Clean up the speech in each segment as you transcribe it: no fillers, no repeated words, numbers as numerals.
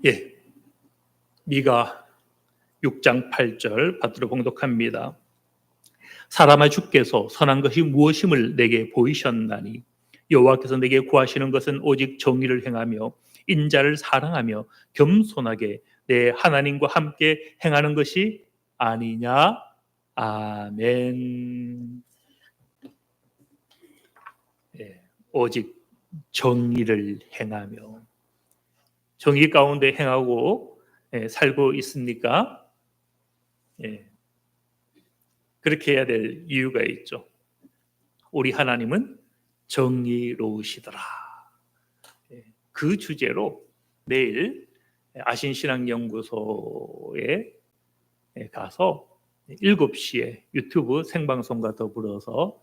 예, 미가 6장 8절 받들어 봉독합니다. 사람아 주께서 선한 것이 무엇임을 내게 보이셨나니 여호와께서 내게 구하시는 것은 오직 정의를 행하며 인자를 사랑하며 겸손하게 내 하나님과 함께 행하는 것이 아니냐. 아멘. 예, 오직 정의를 행하며 정의 가운데 행하고 살고 있습니까? 예, 그렇게 해야 될 이유가 있죠. 우리 하나님은 정의로우시더라. 그 주제로 내일 아신신앙연구소에 가서 7시에 유튜브 생방송과 더불어서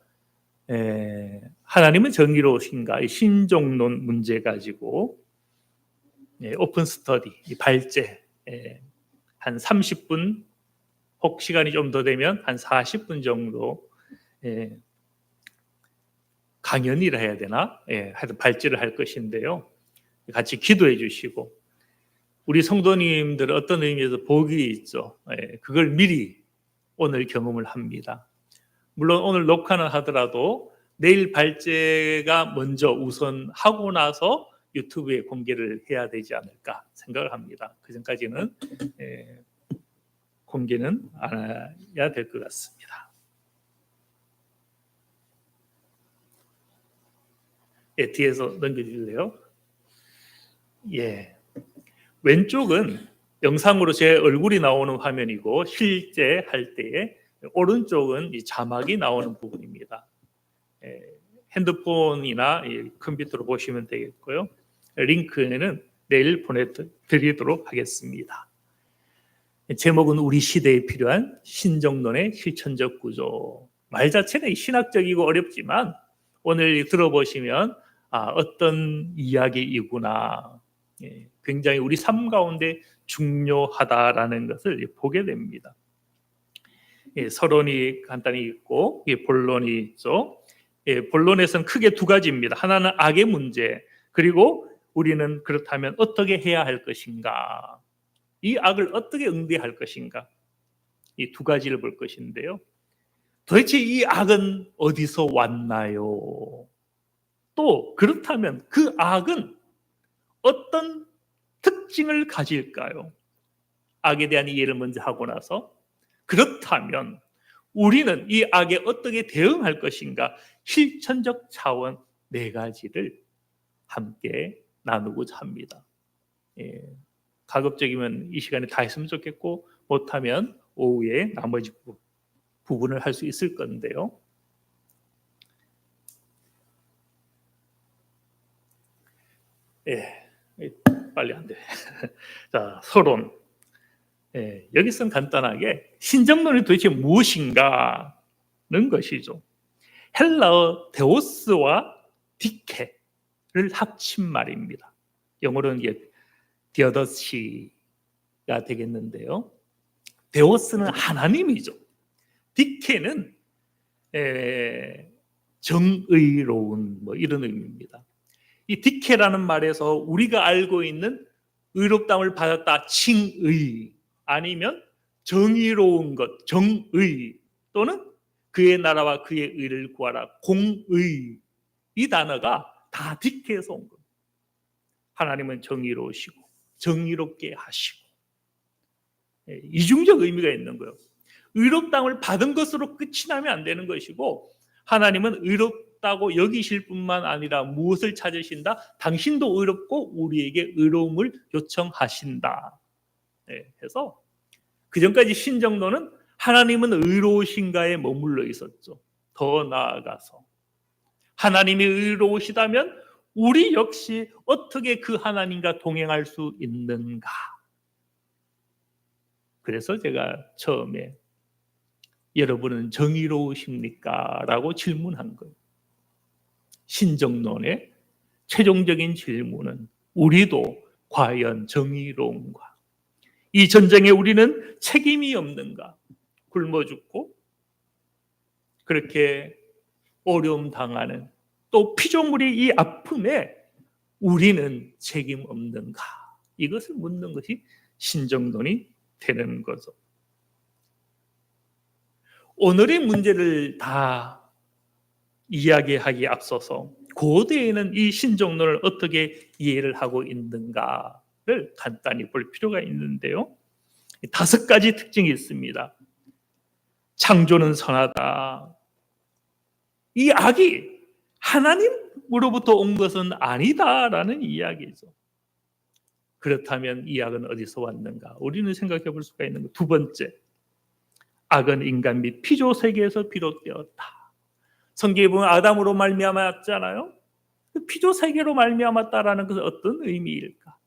하나님은 정의로우신가 신종론 문제 가지고 오픈 스터디 발제 한 30분 혹 시간이 좀 더 되면 한 40분 정도 강연이라 해야 되나? 하여튼 발제를 할 것인데요. 같이 기도해 주시고 우리 성도님들은 어떤 의미에서 복이 있죠. 그걸 미리 오늘 경험을 합니다. 물론 오늘 녹화는 하더라도 내일 발제가 먼저 우선 하고 나서 유튜브에 공개를 해야 되지 않을까 생각을 합니다. 그 전까지는 공개는 안 해야 될 것 같습니다. 뒤에서 넘겨주실래요? 왼쪽은 영상으로 제 얼굴이 나오는 화면이고 실제 할 때에 오른쪽은 이 자막이 나오는 부분입니다. 핸드폰이나 컴퓨터로 보시면 되겠고요. 링크는 내일 보내드리도록 하겠습니다. 제목은 우리 시대에 필요한 신정론의 실천적 구조. 말 자체는 신학적이고 어렵지만 오늘 들어보시면 어떤 이야기이구나. 굉장히 우리 삶 가운데 중요하다라는 것을 보게 됩니다. 서론이 간단히 있고 본론이 있죠. 본론에서는 크게 두 가지입니다. 하나는 악의 문제, 그리고 우리는 그렇다면 어떻게 해야 할 것인가, 이 악을 어떻게 응대할 것인가, 이 두 가지를 볼 것인데요. 도대체 이 악은 어디서 왔나요? 또 그렇다면 그 악은 어떤 특징을 가질까요? 악에 대한 이해를 먼저 하고 나서 그렇다면 우리는 이 악에 어떻게 대응할 것인가, 실천적 차원 4가지를 함께 나누고자 합니다. 가급적이면 이 시간에 다 했으면 좋겠고 못하면 오후에 나머지 부분을 할 수 있을 건데요. 빨리 안 돼. 자, 서론. 여기서는 간단하게 신정론이 도대체 무엇인가는 것이죠. 헬라어 데오스와 디케를 합친 말입니다. 영어로는 이게 디어더시가 되겠는데요. 데오스는 하나님이죠. 디케는 정의로운 이런 의미입니다. 이 디케라는 말에서 우리가 알고 있는 의롭다함을 받았다, 칭의, 아니면 정의로운 것, 정의, 또는 그의 나라와 그의 의를 구하라, 공의, 이 단어가 다 디케에서 온 겁니다. 하나님은 정의로우시고 정의롭게 하시고 이중적 의미가 있는 거예요. 의롭다함을 받은 것으로 끝이 나면 안 되는 것이고, 하나님은 의롭다고 여기실 뿐만 아니라 무엇을 찾으신다? 당신도 의롭고 우리에게 의로움을 요청하신다. 해서 그전까지 신정론은 하나님은 의로우신가에 머물러 있었죠. 더 나아가서 하나님이 의로우시다면 우리 역시 어떻게 그 하나님과 동행할 수 있는가? 그래서 제가 처음에 여러분은 정의로우십니까? 라고 질문한 거예요. 신정론의 최종적인 질문은 우리도 과연 정의로운가? 이 전쟁에 우리는 책임이 없는가? 굶어 죽고 그렇게 어려움 당하는, 또 피조물의 이 아픔에 우리는 책임 없는가? 이것을 묻는 것이 신정론이 되는 거죠. 오늘의 문제를 다 이야기하기에 앞서서 고대에는 이 신정론을 어떻게 이해를 하고 있는가를 간단히 볼 필요가 있는데요. 5가지 특징이 있습니다. 창조는 선하다. 이 악이 하나님으로부터 온 것은 아니다라는 이야기죠. 그렇다면 이 악은 어디서 왔는가? 우리는 생각해 볼 수가 있는 것. 2번째, 악은 인간 및 피조 세계에서 비롯되었다. 성경에 보면 아담으로 말미암았잖아요. 피조 세계로 말미암았다라는 것은 어떤 의미일까?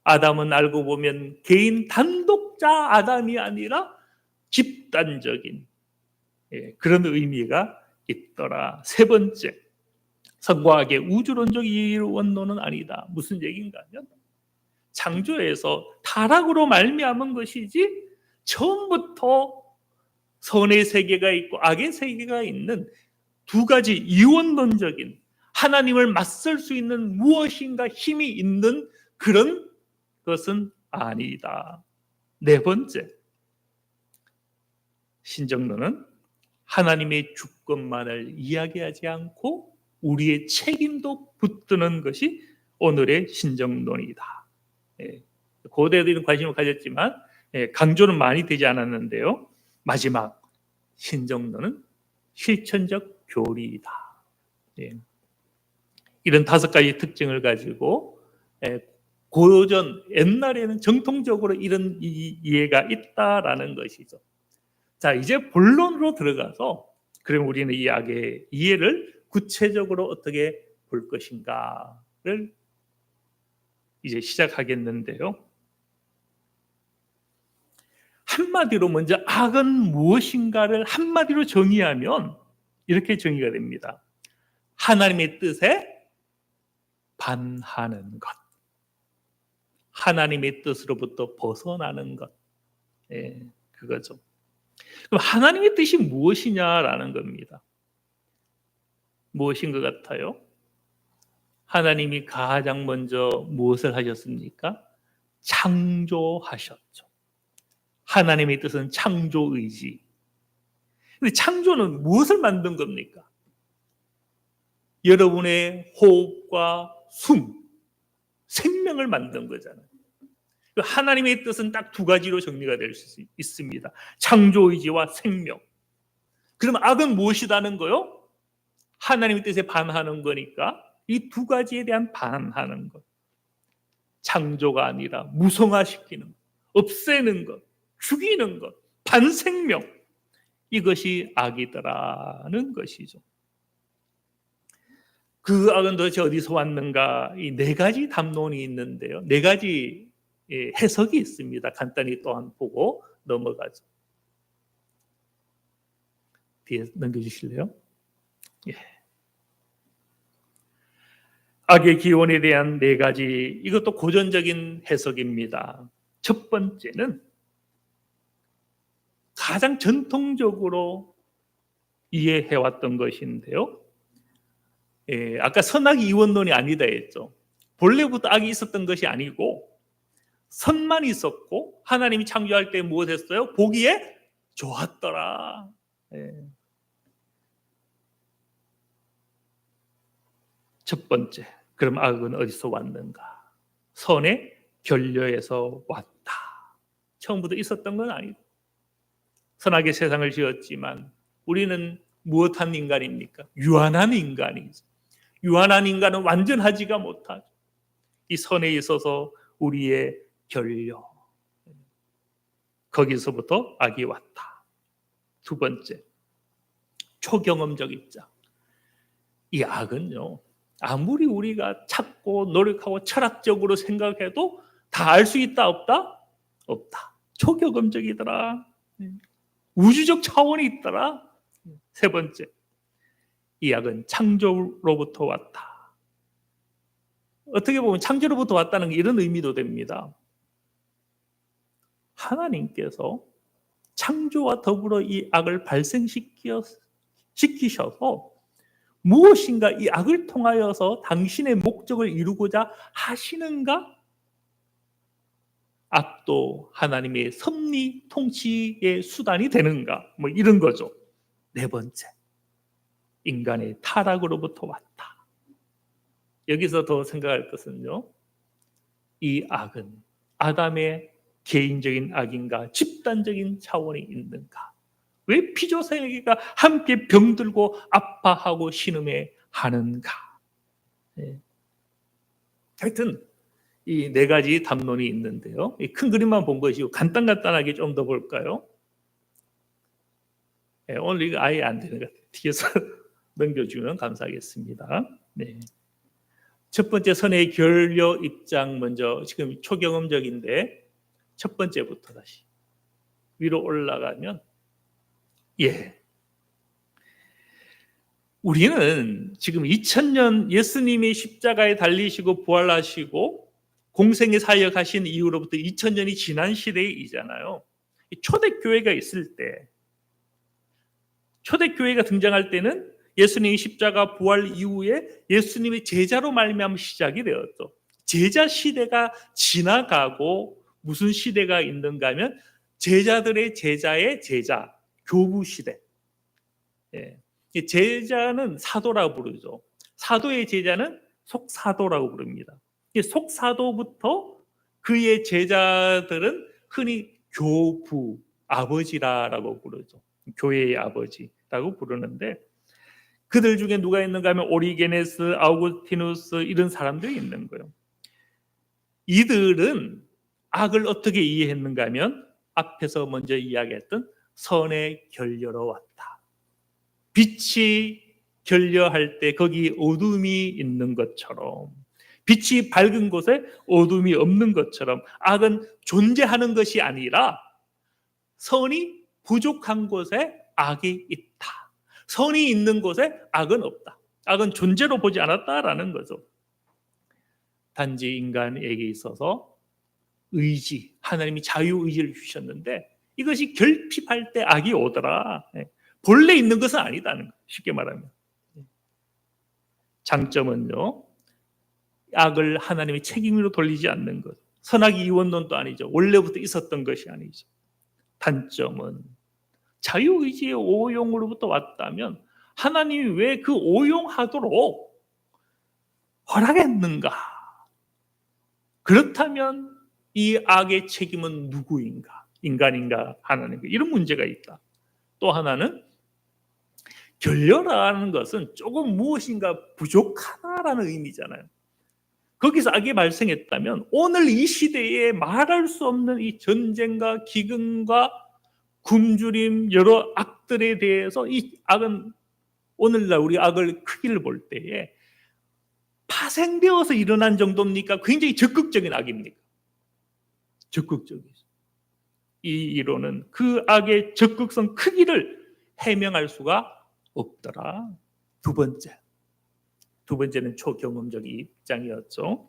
아담은 알고 보면 개인 단독자 아담이 아니라 집단적인 그런 의미가 있더라. 3번째, 성과 악의 우주론적 이원론은 아니다. 무슨 얘기인가 하면 창조에서 타락으로 말미암은 것이지 처음부터 선의 세계가 있고 악의 세계가 있는 2가지 이원론적인 하나님을 맞설 수 있는 무엇인가 힘이 있는 그런 것은 아니다. 4번째, 신정론은 하나님의 주권만을 이야기하지 않고 우리의 책임도 붙드는 것이 오늘의 신정론이다. 고대들은 관심을 가졌지만 강조는 많이 되지 않았는데요. 마지막, 신정론은 실천적 교리이다. 이런 5가지 특징을 가지고 고전 옛날에는 정통적으로 이런 이해가 있다라는 것이죠. 자, 이제 본론으로 들어가서 그럼 우리는 이 악의 이해를 구체적으로 어떻게 볼 것인가를 이제 시작하겠는데요. 한마디로 먼저 악은 무엇인가를 한마디로 정의하면 이렇게 정의가 됩니다. 하나님의 뜻에 반하는 것, 하나님의 뜻으로부터 벗어나는 것, 그거죠. 그럼 하나님의 뜻이 무엇이냐라는 겁니다. 무엇인 것 같아요? 하나님이 가장 먼저 무엇을 하셨습니까? 창조하셨죠. 하나님의 뜻은 창조의지. 근데 창조는 무엇을 만든 겁니까? 여러분의 호흡과 숨, 생명을 만든 거잖아요. 하나님의 뜻은 딱 2가지로 정리가 될 수 있습니다. 창조의지와 생명. 그럼 악은 무엇이라는 거요? 하나님의 뜻에 반하는 거니까 이 2가지에 대한 반하는 것. 창조가 아니라 무성화시키는 것, 없애는 것, 죽이는 것, 반생명. 이것이 악이더라는 것이죠. 그 악은 도대체 어디서 왔는가? 이 4가지 담론이 있는데요. 4가지 해석이 있습니다. 간단히 또한 보고 넘어가죠. 뒤에 넘겨주실래요? 예. 악의 기원에 대한 4가지, 이것도 고전적인 해석입니다. 첫 번째는 가장 전통적으로 이해해왔던 것인데요. 아까 선악 이원론이 아니다 했죠. 본래부터 악이 있었던 것이 아니고 선만 있었고 하나님이 창조할 때 무엇 했어요? 보기에 좋았더라. 첫 번째, 그럼 악은 어디서 왔는가? 선의 결려에서 왔다. 처음부터 있었던 건 아니다. 선하게 세상을 지었지만 우리는 무엇한 인간입니까? 유한한 인간이죠. 유한한 인간은 완전하지가 못하죠. 이 선에 있어서 우리의 결려, 거기서부터 악이 왔다. 2번째, 초경험적 입장. 이 악은요, 아무리 우리가 찾고 노력하고 철학적으로 생각해도 다 알 수 있다 없다? 없다. 초경험적이더라. 우주적 차원이 있더라. 3번째, 이 악은 창조로부터 왔다. 어떻게 보면 창조로부터 왔다는 게 이런 의미도 됩니다. 하나님께서 창조와 더불어 이 악을 발생시키셔서 무엇인가 이 악을 통하여서 당신의 목적을 이루고자 하시는가? 악도 하나님의 섭리 통치의 수단이 되는가? 뭐 이런 거죠. 네 번째, 인간의 타락으로부터 왔다. 여기서 더 생각할 것은요, 이 악은 아담의 개인적인 악인가 집단적인 차원이 있는가? 왜 피조세계가 함께 병들고 아파하고 신음해 하는가? 네. 하여튼 이 네 가지 담론이 있는데요. 이 큰 그림만 본 것이고 간단하게 좀 더 볼까요? 네, 오늘 이거 아예 안 되는 것 같아요. 뒤에서 넘겨주면 감사하겠습니다. 네. 첫 번째 선의 결여 입장 먼저 지금 초경험적인데 첫 번째부터 다시 위로 올라가면 우리는 지금 2000년 예수님이 십자가에 달리시고 부활하시고 공생의 사역하신 이후로부터 2000년이 지난 시대이잖아요. 초대교회가 있을 때 초대교회가 등장할 때는 예수님이 십자가 부활 이후에 예수님의 제자로 말미암아 시작이 되었죠. 제자 시대가 지나가고 무슨 시대가 있는가 하면 제자들의 제자의 제자, 교부 시대. 제자는 사도라고 부르죠. 사도의 제자는 속사도라고 부릅니다. 속사도부터 그의 제자들은 흔히 교부, 아버지라고 부르죠. 교회의 아버지라고 부르는데 그들 중에 누가 있는가 하면 오리게네스, 아우구스티누스 이런 사람들이 있는 거예요. 이들은 악을 어떻게 이해했는가 하면 앞에서 먼저 이야기했던 선의 결여로 왔다. 빛이 결여할 때 거기 어둠이 있는 것처럼 빛이 밝은 곳에 어둠이 없는 것처럼 악은 존재하는 것이 아니라 선이 부족한 곳에 악이 있다. 선이 있는 곳에 악은 없다. 악은 존재로 보지 않았다라는 거죠. 단지 인간에게 있어서 의지, 하나님이 자유의지를 주셨는데 이것이 결핍할 때 악이 오더라. 본래 있는 것은 아니다는 거예요. 쉽게 말하면. 장점은요, 악을 하나님의 책임으로 돌리지 않는 것. 선악 이원론도 아니죠. 원래부터 있었던 것이 아니죠. 단점은 자유의지의 오용으로부터 왔다면 하나님이 왜 그 오용하도록 허락했는가? 그렇다면 이 악의 책임은 누구인가? 인간인가? 하나님인가? 이런 문제가 있다. 또 하나는 결여라는 것은 조금 무엇인가 부족하다라는 의미잖아요. 거기서 악이 발생했다면 오늘 이 시대에 말할 수 없는 이 전쟁과 기근과 굶주림 여러 악들에 대해서 이 악은 오늘날 우리 악을 크기를 볼 때에 파생되어서 일어난 정도입니까? 굉장히 적극적인 악입니까? 적극적이죠. 이 이론은 그 악의 적극성 크기를 해명할 수가 없더라. 두 번째는 초경험적 입장이었죠.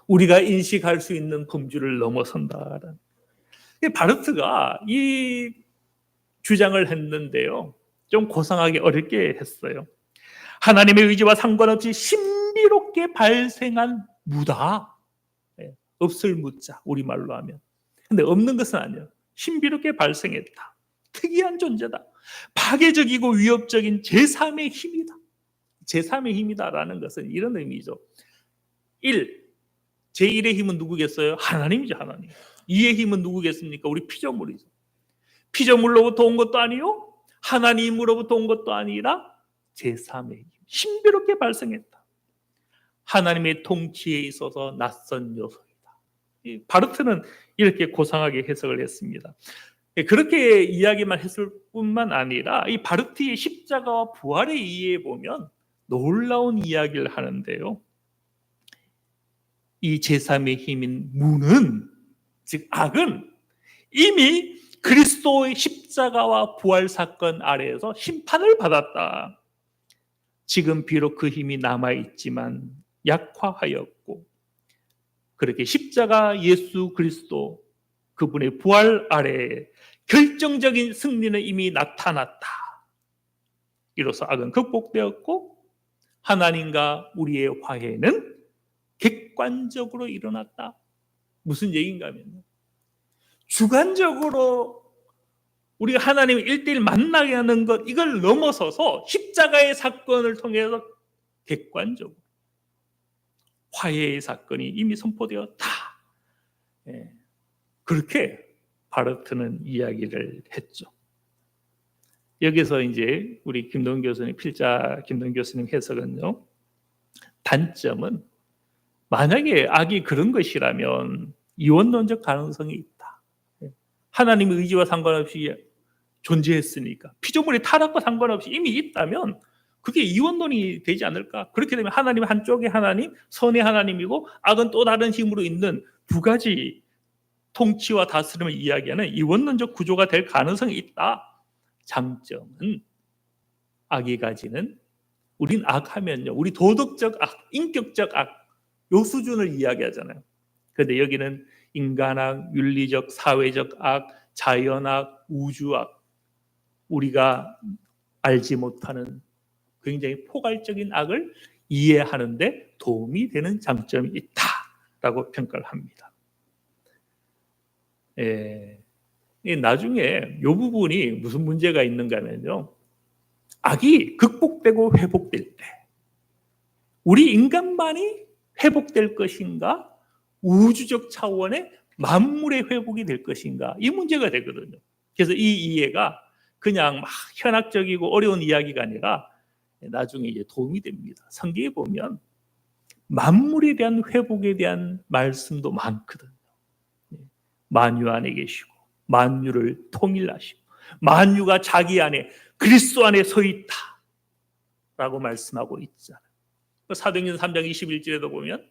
우리가 인식할 수 있는 범주를 넘어선다라는. 바르트가 이 주장을 했는데요. 좀 고상하게 어렵게 했어요. 하나님의 의지와 상관없이 신비롭게 발생한 무다. 없을 무자, 우리말로 하면. 근데 없는 것은 아니에요. 신비롭게 발생했다. 특이한 존재다. 파괴적이고 위협적인 제3의 힘이다. 제3의 힘이다라는 것은 이런 의미죠. 1. 제1의 힘은 누구겠어요? 하나님이죠, 하나님. 2의 힘은 누구겠습니까? 우리 피조물이죠. 피조물로부터 온 것도 아니요, 하나님으로부터 온 것도 아니라 제3의 힘. 신비롭게 발생했다. 하나님의 통치에 있어서 낯선 요소이다. 바르트는 이렇게 고상하게 해석을 했습니다. 그렇게 이야기만 했을 뿐만 아니라 이 바르트의 십자가와 부활의 이해에 보면 놀라운 이야기를 하는데요. 이 제3의 힘인 무는, 즉 악은 이미 그리스도의 십자가와 부활 사건 아래에서 심판을 받았다. 지금 비록 그 힘이 남아있지만 약화하였고 그렇게 십자가 예수 그리스도 그분의 부활 아래에 결정적인 승리는 이미 나타났다. 이로써 악은 극복되었고 하나님과 우리의 화해는 객관적으로 일어났다. 무슨 얘기인가 하면요, 주관적으로 우리가 하나님을 1대1 만나게 하는 것, 이걸 넘어서서 십자가의 사건을 통해서 객관적으로 화해의 사건이 이미 선포되었다. 예, 그렇게 바르트는 이야기를 했죠. 여기서 이제 우리 김동훈 교수님, 필자 김동훈 교수님 해석은요, 단점은 만약에 악이 그런 것이라면 이원론적 가능성이 있다. 하나님의 의지와 상관없이 존재했으니까, 피조물의 타락과 상관없이 이미 있다면 그게 이원론이 되지 않을까? 그렇게 되면 하나님은 한쪽에 하나님, 선의 하나님이고 악은 또 다른 힘으로 있는 두 가지 통치와 다스림을 이야기하는 이원론적 구조가 될 가능성이 있다. 장점은 악이 가지는, 우린 악하면요, 우리 도덕적 악, 인격적 악, 요 수준을 이야기하잖아요. 그런데 여기는 인간악, 윤리적, 사회적 악, 자연악, 우주악, 우리가 알지 못하는 굉장히 포괄적인 악을 이해하는데 도움이 되는 장점이 있다라고 평가를 합니다. 나중에 이 부분이 무슨 문제가 있는가 하면요, 악이 극복되고 회복될 때 우리 인간만이 회복될 것인가, 우주적 차원의 만물의 회복이 될 것인가, 이 문제가 되거든요. 그래서 이 이해가 그냥 막 현학적이고 어려운 이야기가 아니라 나중에 이제 도움이 됩니다. 성경에 보면 만물에 대한 회복에 대한 말씀도 많거든요. 만유 안에 계시고 만유를 통일하시고 만유가 자기 안에, 그리스도 안에 서 있다 라고 말씀하고 있잖아요. 사도행전 3장 21절에도 보면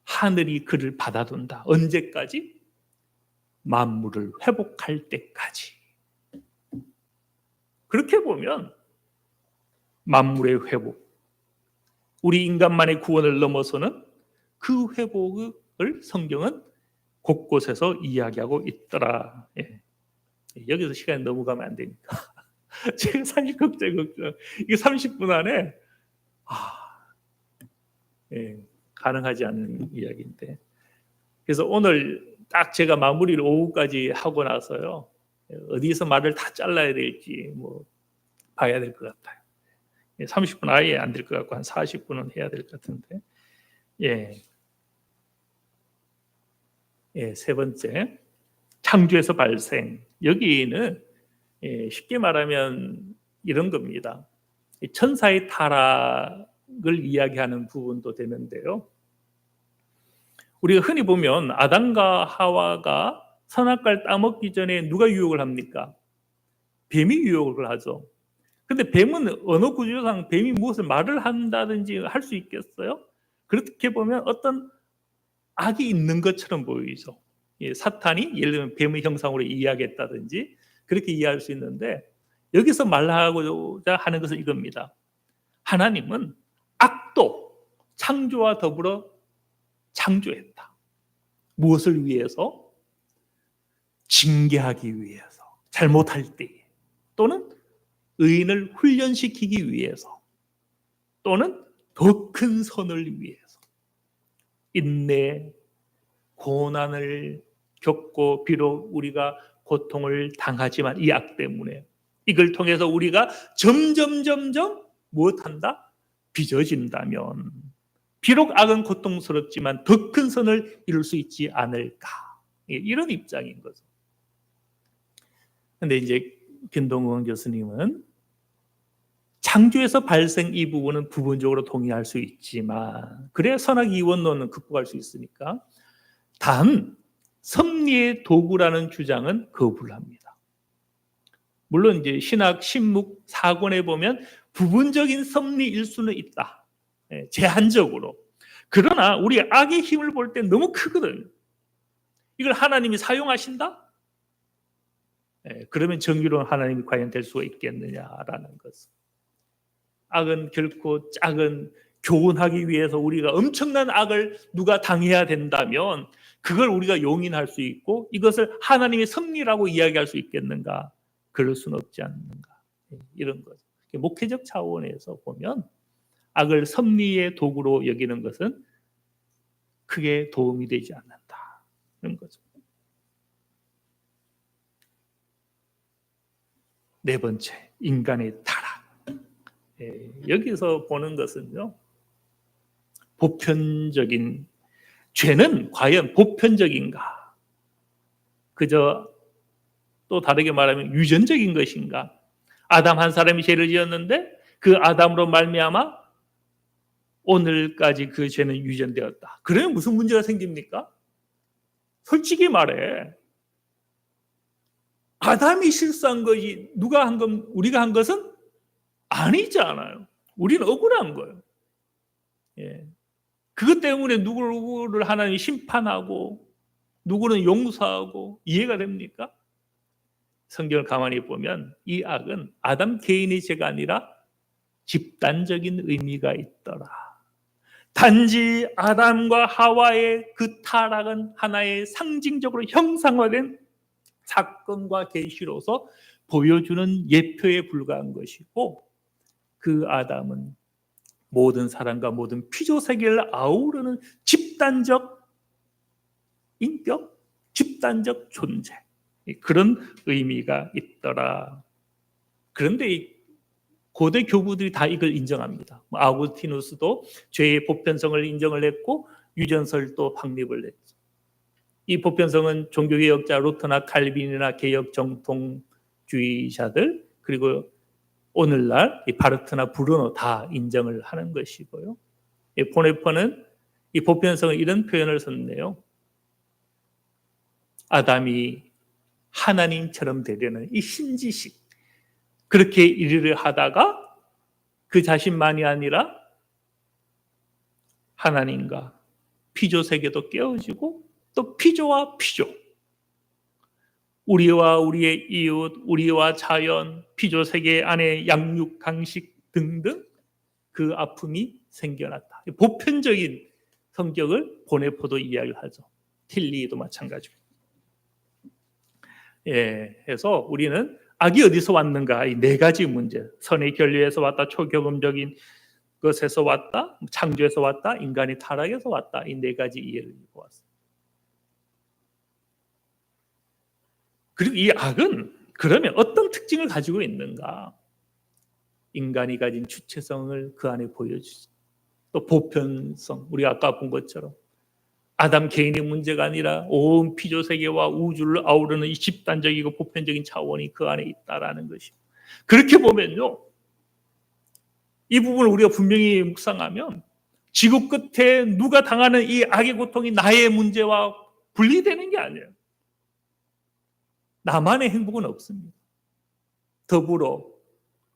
하늘이 그를 받아둔다. 언제까지? 만물을 회복할 때까지. 그렇게 보면 만물의 회복, 우리 인간만의 구원을 넘어서는 그 회복을 성경은 곳곳에서 이야기하고 있더라. 예. 여기서 시간이 넘어가면 안 되니까 제가 사실 걱정. 이게 30분 안에 가능하지 않은 이야기인데, 그래서 오늘 딱 제가 마무리를 오후까지 하고 나서요, 어디서 말을 다 잘라야 될지 뭐 봐야 될 것 같아요. 30분 아예 안 될 것 같고 한 40분은 해야 될 것 같은데, 세 번째, 창조에서 발생. 여기는 쉽게 말하면 이런 겁니다. 천사의 타락을 이야기하는 부분도 되는데요, 우리가 흔히 보면 아담과 하와가 선악과를 따먹기 전에 누가 유혹을 합니까? 뱀이 유혹을 하죠. 근데 뱀은 언어 구조상 뱀이 무엇을 말을 한다든지 할 수 있겠어요? 그렇게 보면 어떤 악이 있는 것처럼 보이죠. 사탄이 예를 들면 뱀의 형상으로 이야기했다든지 그렇게 이해할 수 있는데, 여기서 말하고자 하는 것은 이겁니다. 하나님은 악도 창조와 더불어 창조했다. 무엇을 위해서? 징계하기 위해서, 잘못할 때, 또는 의인을 훈련시키기 위해서, 또는 더 큰 선을 위해서. 인내, 고난을 겪고 비록 우리가 고통을 당하지만 이 악 때문에 이걸 통해서 우리가 점점 무엇한다? 빚어진다면 비록 악은 고통스럽지만 더 큰 선을 이룰 수 있지 않을까, 이런 입장인 거죠. 그런데 이제 김동훈 교수님은 창조에서 발생 이 부분은 부분적으로 동의할 수 있지만, 그래야 선악 이원론은 극복할 수 있으니까, 단 섭리의 도구라는 주장은 거부를 합니다. 물론 이제 신학 신묵 4권에 보면 부분적인 섭리일 수는 있다, 제한적으로. 그러나 우리 악의 힘을 볼 때 너무 크거든요. 이걸 하나님이 사용하신다? 그러면 정의로운 하나님이 과연 될 수가 있겠느냐라는 것은, 악은 결코 작은, 교훈하기 위해서 우리가 엄청난 악을 누가 당해야 된다면 그걸 우리가 용인할 수 있고 이것을 하나님의 섭리라고 이야기할 수 있겠는가? 그럴 수는 없지 않는가, 이런 거죠. 목회적 차원에서 보면 악을 섭리의 도구로 여기는 것은 크게 도움이 되지 않는다는 거죠. 네 번째, 인간의 타락. 여기서 보는 것은요, 보편적인 죄는 과연 보편적인가? 그저 또 다르게 말하면 유전적인 것인가? 아담 한 사람이 죄를 지었는데 그 아담으로 말미암아 오늘까지 그 죄는 유전되었다. 그러면 무슨 문제가 생깁니까? 솔직히 말해, 아담이 실수한 것이 누가 한 건, 우리가 한 것은 아니잖아요. 우리는 억울한 거예요. 예. 그것 때문에 누구를 하나님이 심판하고 누구는 용서하고 이해가 됩니까? 성경을 가만히 보면 이 악은 아담 개인의 죄가 아니라 집단적인 의미가 있더라. 단지 아담과 하와의 그 타락은 하나의 상징적으로 형상화된 사건과 계시로서 보여주는 예표에 불과한 것이고, 그 아담은 모든 사람과 모든 피조세계를 아우르는 집단적 인격, 집단적 존재, 그런 의미가 있더라. 그런데 고대 교부들이 다 이걸 인정합니다. 아우구스티누스도 죄의 보편성을 인정을 했고 유전설도 확립을 했죠. 이 보편성은 종교개혁자 루터나 칼빈이나 개혁 정통주의자들, 그리고 오늘날 이 바르트나 브루노 다 인정을 하는 것이고요. 보네퍼는 이 보편성을 이런 표현을 썼네요. 아담이 하나님처럼 되려는 이 신지식, 그렇게 일을 하다가 그 자신만이 아니라 하나님과 피조 세계도 깨어지고 또 피조와 피조, 우리와 우리의 이웃, 우리와 자연, 피조 세계 안에 양육, 강식 등등 그 아픔이 생겨났다. 보편적인 성격을 보네포도 이야기를 하죠. 틸리도 마찬가지고. 해서 우리는 악이 어디서 왔는가, 이 네 가지 문제, 선의 결례에서 왔다, 초경험적인 것에서 왔다, 창조에서 왔다, 인간의 타락에서 왔다, 이 네 가지 이해를 보았습니다. 그리고 이 악은 그러면 어떤 특징을 가지고 있는가? 인간이 가진 주체성을 그 안에 보여주죠. 또 보편성, 우리가 아까 본 것처럼 아담 개인의 문제가 아니라 온 피조 세계와 우주를 아우르는 이 집단적이고 보편적인 차원이 그 안에 있다라는 것이고, 그렇게 보면요, 이 부분을 우리가 분명히 묵상하면 지구 끝에 누가 당하는 이 악의 고통이 나의 문제와 분리되는 게 아니에요. 나만의 행복은 없습니다. 더불어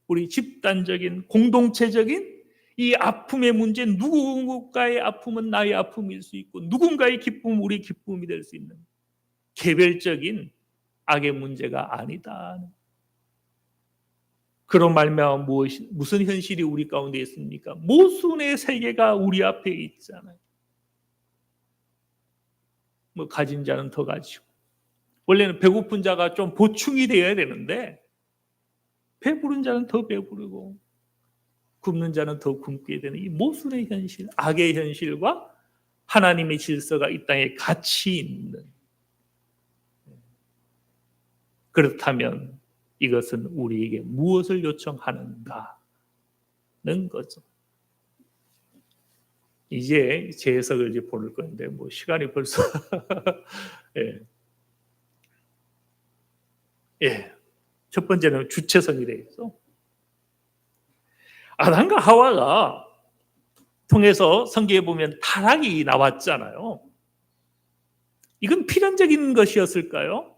우리 집단적인 공동체적인 이 아픔의 문제, 누군가의 아픔은 나의 아픔일 수 있고 누군가의 기쁨은 우리의 기쁨이 될 수 있는 개별적인 악의 문제가 아니다. 그런 말미암아 무슨 현실이 우리 가운데 있습니까? 모순의 세계가 우리 앞에 있잖아요. 뭐 가진 자는 더 가지고, 원래는 배고픈 자가 좀 보충이 되어야 되는데 배부른 자는 더 배부르고 굶는 자는 더 굶게 되는 이 모순의 현실, 악의 현실과 하나님의 질서가 이 땅에 같이 있는, 그렇다면 이것은 우리에게 무엇을 요청하는가는 거죠. 이제 제 해석을 이제 볼 건데 뭐 시간이 벌써 첫 번째는 주체성이 되겠죠. 아담과 하와가 통해서 성경에 보면 타락이 나왔잖아요. 이건 필연적인 것이었을까요?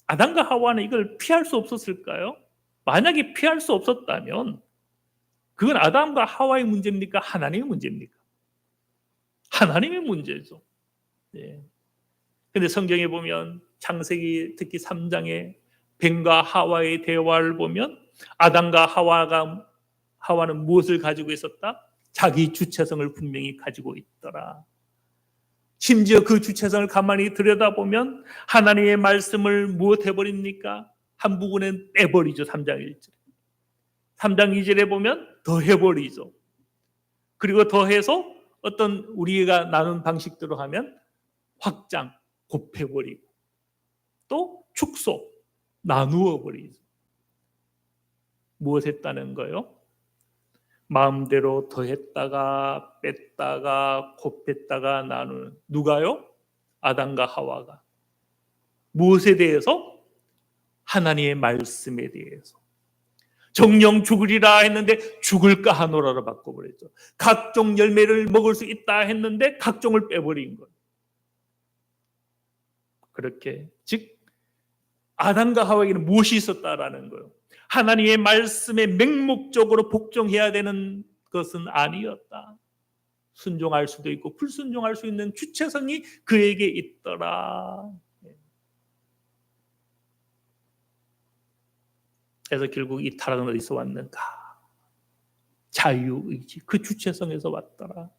아담과 하와는 이걸 피할 수 없었을까요? 만약에 피할 수 없었다면 그건 아담과 하와의 문제입니까? 하나님의 문제입니까? 하나님의 문제죠. 그런데 성경에 보면 창세기 특히 3장에 뱀과 하와의 대화를 보면 아담과 하와는 무엇을 가지고 있었다? 자기 주체성을 분명히 가지고 있더라. 심지어 그 주체성을 가만히 들여다보면 하나님의 말씀을 무엇 해버립니까? 한 부분은 빼버리죠. 3장 1절. 3장 2절에 보면 더 해버리죠. 그리고 더해서 어떤 우리가 나눈 방식대로 하면 확장, 곱해버리고 또 축소, 나누어 버리죠. 무엇 했다는 거요? 마음대로 더했다가 뺐다가 곱했다가 나누는, 누가요? 아담과 하와가. 무엇에 대해서? 하나님의 말씀에 대해서. 정령 죽으리라 했는데 죽을까 하노라로 바꿔버렸죠. 각종 열매를 먹을 수 있다 했는데 각종을 빼버린 거예요. 그렇게 즉 아담과 하와에게는 무엇이 있었다라는 거예요? 하나님의 말씀에 맹목적으로 복종해야 되는 것은 아니었다. 순종할 수도 있고 불순종할 수 있는 주체성이 그에게 있더라. 그래서 결국 이 타락은 어디서 왔는가? 자유의지, 그 주체성에서 왔더라.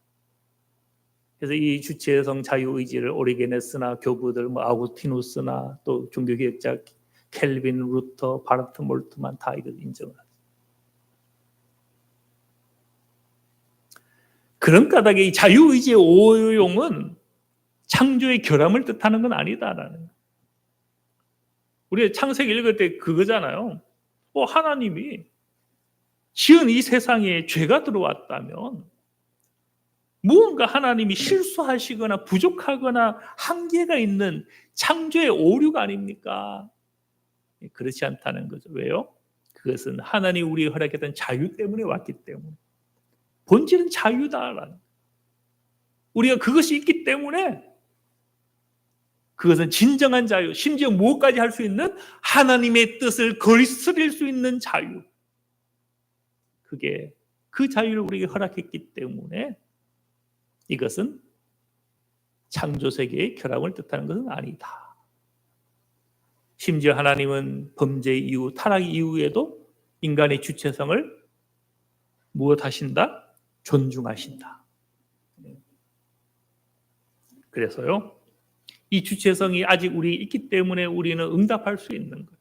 그래서 이 주체성 자유의지를 오리게네스나 교부들, 아구티누스나 또 종교개혁자 켈빈, 루터, 바르트 몰트만 다 이걸 인정을 하죠. 그런 까닭에 이 자유의지의 오용은 창조의 결함을 뜻하는 건 아니다라는 거예요. 우리가 창세기 읽을 때 그거잖아요. 하나님이 지은 이 세상에 죄가 들어왔다면 무언가 하나님이 실수하시거나 부족하거나 한계가 있는 창조의 오류가 아닙니까? 그렇지 않다는 거죠. 왜요? 그것은 하나님 우리에게 허락했던 자유 때문에 왔기 때문에. 본질은 자유다라는. 우리가 그것이 있기 때문에 그것은 진정한 자유, 심지어 무엇까지 할 수 있는 하나님의 뜻을 거스릴 수 있는 자유. 그게 그 자유를 우리에게 허락했기 때문에 이것은 창조세계의 결함을 뜻하는 것은 아니다. 심지어 하나님은 범죄 이후, 타락 이후에도 인간의 주체성을 무엇 하신다? 존중하신다. 그래서요, 이 주체성이 아직 우리 있기 때문에 우리는 응답할 수 있는 거예요.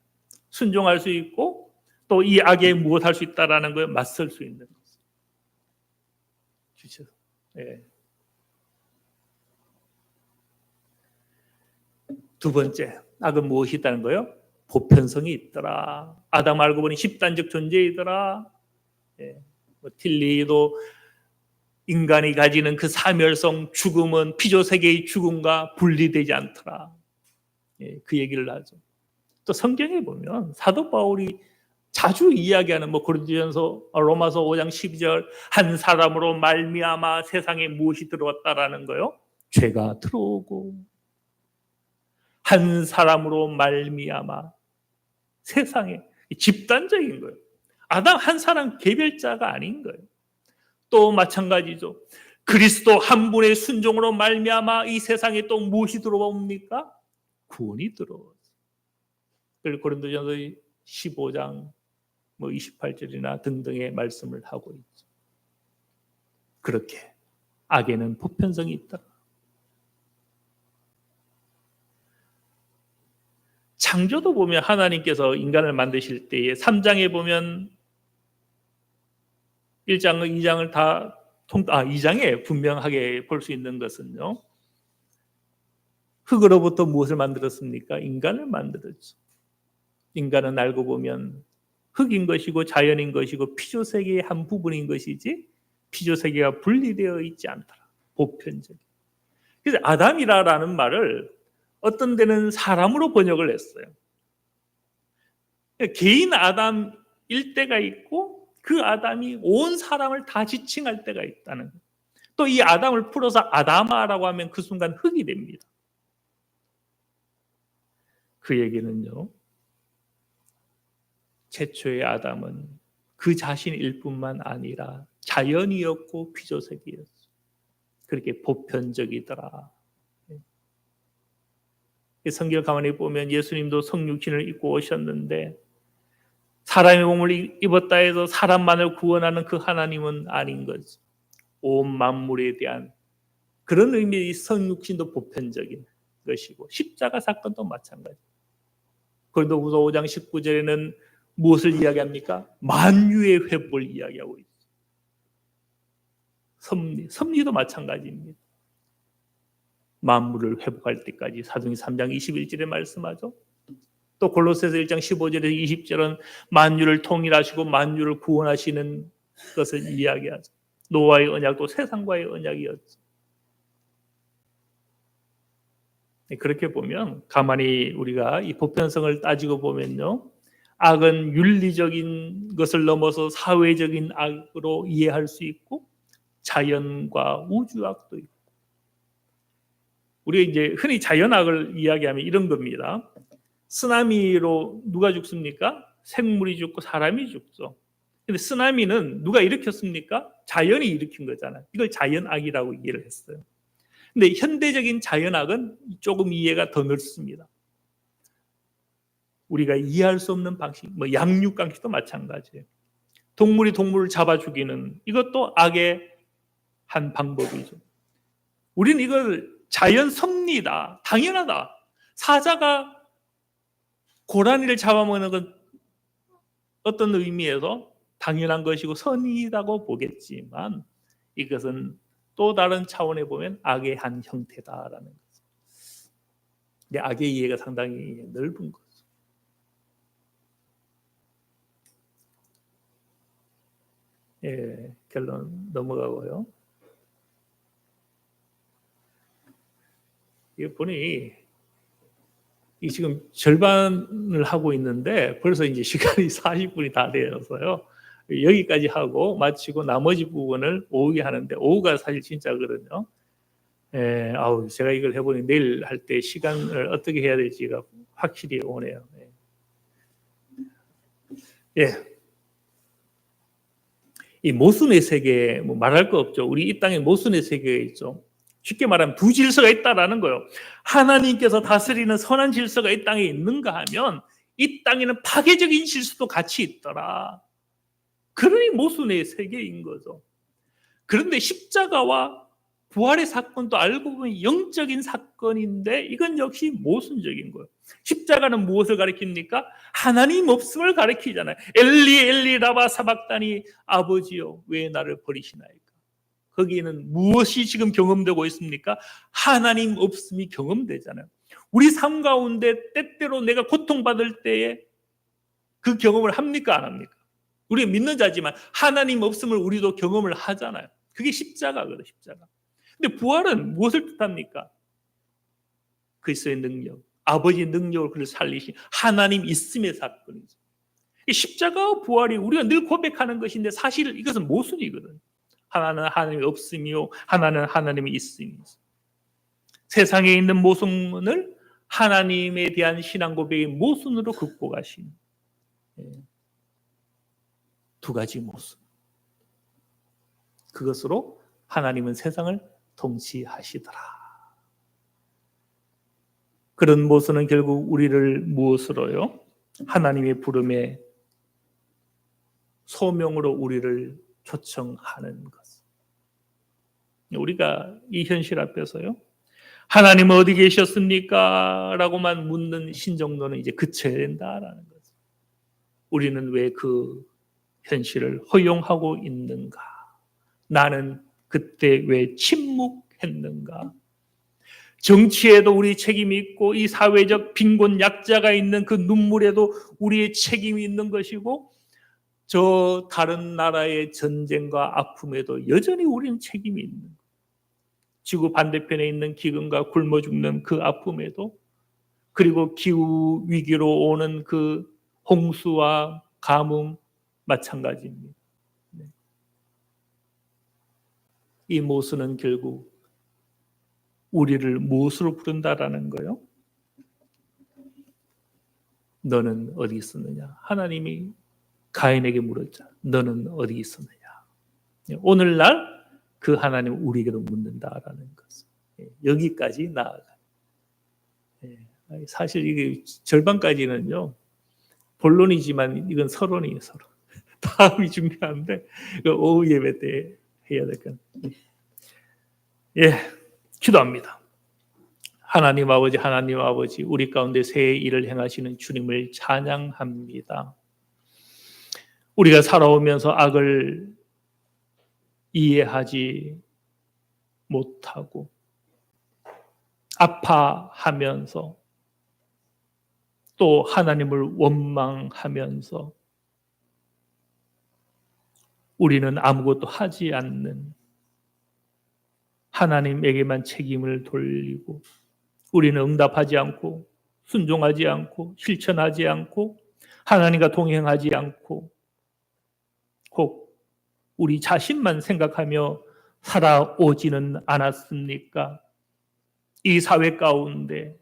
순종할 수 있고 또 이 악에 무엇 할 수 있다라는 거에 맞설 수 있는 거예요. 주체성. 예. 두 번째, 악은 무엇이 있다는 거예요? 보편성이 있더라. 아담 알고 보니 집단적 존재이더라. 예. 틸리도 인간이 가지는 그 사멸성, 죽음은 피조세계의 죽음과 분리되지 않더라. 예, 그 얘기를 하죠. 또 성경에 보면 사도 바울이 자주 이야기하는 고린도전서 로마서 5장 12절 한 사람으로 말미암아 세상에 무엇이 들어왔다라는 거요? 죄가 들어오고 한 사람으로 말미암아 세상에 집단적인 거예요. 아담 한 사람 개별자가 아닌 거예요. 또 마찬가지죠. 그리스도 한 분의 순종으로 말미암아 이 세상에 또 무엇이 들어옵니까? 구원이 들어오죠. 그리고 고린도전서 15장 28절이나 등등의 말씀을 하고 있죠. 그렇게 악에는 보편성이 있다. 창조도 보면 하나님께서 인간을 만드실 때에 3장에 보면 1장, 2장을 다 2장에 분명하게 볼 수 있는 것은요. 흙으로부터 무엇을 만들었습니까? 인간을 만들었죠. 인간은 알고 보면 흙인 것이고 자연인 것이고 피조세계의 한 부분인 것이지 피조세계가 분리되어 있지 않더라. 보편적. 그래서 아담이라는 말을 어떤 데는 사람으로 번역을 했어요. 개인 아담일 때가 있고 그 아담이 온 사람을 다 지칭할 때가 있다는 거예요. 또 이 아담을 풀어서 아담아라고 하면 그 순간 흙이 됩니다. 그 얘기는요. 최초의 아담은 그 자신일 뿐만 아니라 자연이었고 피조세계였어요. 그렇게 보편적이더라. 성경을 가만히 보면 예수님도 성육신을 입고 오셨는데 사람의 몸을 입었다 해서 사람만을 구원하는 그 하나님은 아닌 거죠. 온 만물에 대한 그런 의미의 성육신도 보편적인 것이고 십자가 사건도 마찬가지. 고린도후서 5장 19절에는 무엇을 이야기합니까? 만유의 회복을 이야기하고 있어요. 섭리도 마찬가지입니다. 만물을 회복할 때까지 사도행전 3장 21절에 말씀하죠. 또 골로새서 1장 15절에서 20절은 만유를 통일하시고 만유를 구원하시는 것을 이야기하죠. 노아의 언약도 세상과의 언약이었죠. 그렇게 보면 가만히 우리가 이 보편성을 따지고 보면요, 악은 윤리적인 것을 넘어서 사회적인 악으로 이해할 수 있고 자연과 우주악도 있고, 우리가 이제 흔히 자연악을 이야기하면 이런 겁니다. 쓰나미로 누가 죽습니까? 생물이 죽고 사람이 죽죠. 근데 쓰나미는 누가 일으켰습니까? 자연이 일으킨 거잖아요. 이걸 자연악이라고 이해를 했어요. 근데 현대적인 자연악은 조금 이해가 더 넓습니다. 우리가 이해할 수 없는 방식, 양육강식도 마찬가지예요. 동물이 동물을 잡아 죽이는 이것도 악의 한 방법이죠. 우리는 이걸 자연 섭리다, 당연하다. 사자가 고라니를 잡아먹는 건 어떤 의미에서 당연한 것이고 선이라고 보겠지만, 이것은 또 다른 차원에 보면 악의 한 형태다라는 거죠. 근데 악의 이해가 상당히 넓은 거죠. 예, 결론 넘어가고요. 이거 보니 이 지금 절반을 하고 있는데 벌써 이제 시간이 40분이 다 되어서요. 여기까지 하고 마치고 나머지 부분을 오후에 하는데, 오후가 사실 진짜거든요. 예, 제가 이걸 해보니 내일 할 때 시간을 어떻게 해야 될지가 확실히 오네요. 예. 이 모순의 세계, 말할 거 없죠. 우리 이 땅에 모순의 세계가 있죠. 쉽게 말하면 두 질서가 있다라는 거예요. 하나님께서 다스리는 선한 질서가 이 땅에 있는가 하면 이 땅에는 파괴적인 질서도 같이 있더라. 그러니 모순의 세계인 거죠. 그런데 십자가와 부활의 사건도 알고 보면 영적인 사건인데 이건 역시 모순적인 거예요. 십자가는 무엇을 가리킵니까? 하나님 없음을 가리키잖아요. 엘리 엘리 라바 사박다니, 아버지여 왜 나를 버리시나이까. 거기에는 무엇이 지금 경험되고 있습니까? 하나님 없음이 경험되잖아요. 우리 삶 가운데 때때로 내가 고통받을 때에 그 경험을 합니까? 안 합니까? 우리가 믿는 자지만 하나님 없음을 우리도 경험을 하잖아요. 그게 십자가거든요. 십자가. 근데 부활은 무엇을 뜻합니까? 그리스도의 능력, 아버지의 능력을 그를 살리신 하나님 있음의 사건이죠. 십자가와 부활이 우리가 늘 고백하는 것인데 사실 이것은 모순이거든요. 하나는 하나님이 없음이요, 하나는 하나님이 있음이죠. 세상에 있는 모순을 하나님에 대한 신앙 고백의 모순으로 극복하신 두 가지 모순. 그것으로 하나님은 세상을 통치하시더라. 그런 모순은 결국 우리를 무엇으로요? 하나님의 부름에 소명으로 우리를 초청하는 것. 우리가 이 현실 앞에서요, 하나님은 어디 계셨습니까? 라고만 묻는 신정론은 이제 그쳐야 된다라는 거죠. 우리는 왜 그 현실을 허용하고 있는가? 나는 그때 왜 침묵했는가? 정치에도 우리 책임이 있고 이 사회적 빈곤 약자가 있는 그 눈물에도 우리의 책임이 있는 것이고, 저 다른 나라의 전쟁과 아픔에도 여전히 우리는 책임이 있는 거예요. 지구 반대편에 있는 기근과 굶어 죽는 그 아픔에도, 그리고 기후 위기로 오는 그 홍수와 가뭄 마찬가지입니다. 이 모순은 결국 우리를 무엇으로 부른다라는 거예요? 너는 어디 있었느냐? 하나님이 가인에게 물었죠. 너는 어디 있었느냐? 오늘날 그 하나님 우리에게도 묻는다라는 것을, 여기까지 나아가. 사실 이게 절반까지는요 본론이지만 이건 서론이에요. 서론. 다음이 중요한데 오후 예배 때 해야 될 건. 기도합니다. 하나님 아버지, 우리 가운데 새 일을 행하시는 주님을 찬양합니다. 우리가 살아오면서 악을 이해하지 못하고 아파하면서 또 하나님을 원망하면서 우리는 아무것도 하지 않는, 하나님에게만 책임을 돌리고 우리는 응답하지 않고 순종하지 않고 실천하지 않고 하나님과 동행하지 않고 혹 우리 자신만 생각하며 살아오지는 않았습니까? 이 사회 가운데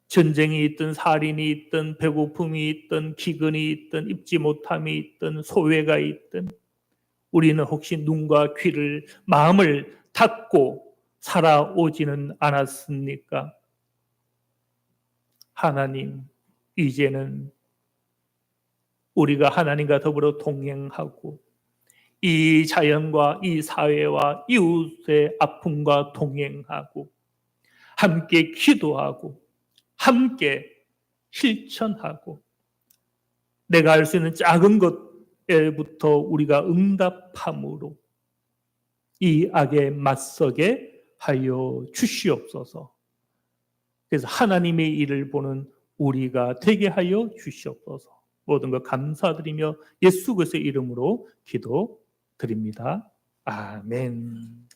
전쟁이 있든 살인이 있든 배고픔이 있든 기근이 있든 입지 못함이 있든 소외가 있든 우리는 혹시 눈과 귀를 마음을 닫고 살아오지는 않았습니까? 하나님, 이제는 우리가 하나님과 더불어 동행하고 이 자연과 이 사회와 이웃의 아픔과 동행하고 함께 기도하고 함께 실천하고 내가 할 수 있는 작은 것에부터 우리가 응답함으로 이 악에 맞서게 하여 주시옵소서. 그래서 하나님의 일을 보는 우리가 되게 하여 주시옵소서. 모든 것 감사드리며 예수 그리스도의 이름으로 기도드립니다. 아멘.